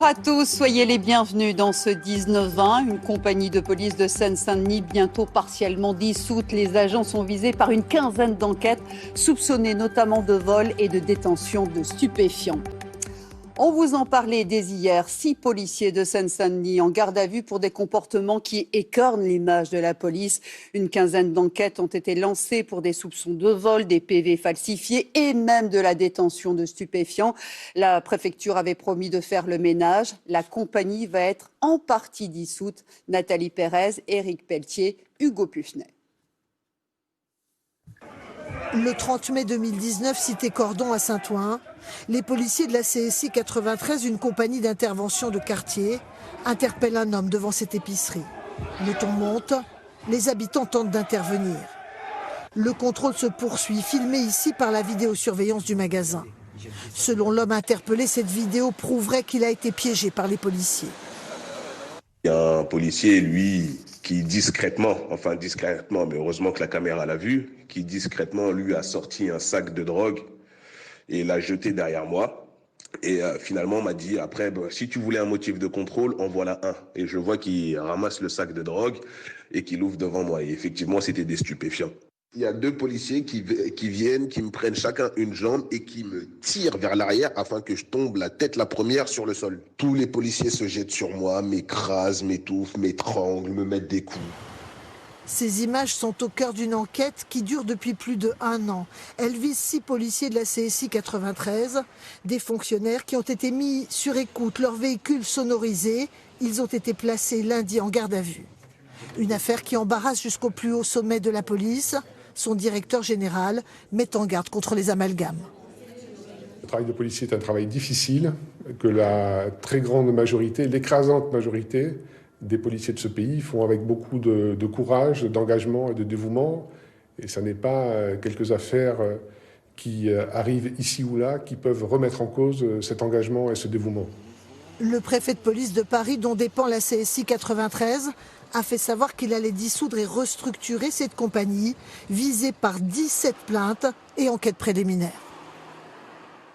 Bonjour à tous, soyez les bienvenus dans ce 19-20. Une compagnie de police de Seine-Saint-Denis bientôt partiellement dissoute. Les agents sont visés par une quinzaine d'enquêtes, soupçonnés notamment de vol et de détention de stupéfiants. On vous en parlait dès hier, 6 policiers de Seine-Saint-Denis en garde à vue pour des comportements qui écornent l'image de la police. Une quinzaine d'enquêtes ont été lancées pour des soupçons de vol, des PV falsifiés et même de la détention de stupéfiants. La préfecture avait promis de faire le ménage. La compagnie va être en partie dissoute. Nathalie Pérez, Éric Pelletier, Hugo Pufnet. Le 30 mai 2019, cité Cordon à Saint-Ouen, les policiers de la CSI 93, une compagnie d'intervention de quartier, interpellent un homme devant cette épicerie. Le ton monte, les habitants tentent d'intervenir. Le contrôle se poursuit, filmé ici par la vidéosurveillance du magasin. Selon l'homme interpellé, cette vidéo prouverait qu'il a été piégé par les policiers. Il y a un policier, lui, qui discrètement, mais heureusement que la caméra l'a vu, qui discrètement, lui, a sorti un sac de drogue et l'a jeté derrière moi. Et finalement, on m'a dit, après, si tu voulais un motif de contrôle, en voilà un. Et je vois qu'il ramasse le sac de drogue et qu'il l'ouvre devant moi. Et effectivement, c'était des stupéfiants. Il y a 2 policiers qui viennent, qui me prennent chacun une jambe et qui me tirent vers l'arrière afin que je tombe la tête la première sur le sol. Tous les policiers se jettent sur moi, m'écrasent, m'étouffent, m'étranglent, me mettent des coups. Ces images sont au cœur d'une enquête qui dure depuis plus de 1 an. Elle vise 6 policiers de la CSI 93, des fonctionnaires qui ont été mis sur écoute, leurs véhicules sonorisés. Ils ont été placés lundi en garde à vue. Une affaire qui embarrasse jusqu'au plus haut sommet de la police. Son directeur général met en garde contre les amalgames. Le travail de policier est un travail difficile, que la très grande majorité, l'écrasante majorité des policiers de ce pays font avec beaucoup de courage, d'engagement et de dévouement. Et ce n'est pas quelques affaires qui arrivent ici ou là qui peuvent remettre en cause cet engagement et ce dévouement. Le préfet de police de Paris, dont dépend la CSI 93, a fait savoir qu'il allait dissoudre et restructurer cette compagnie, visée par 17 plaintes et enquêtes préliminaires.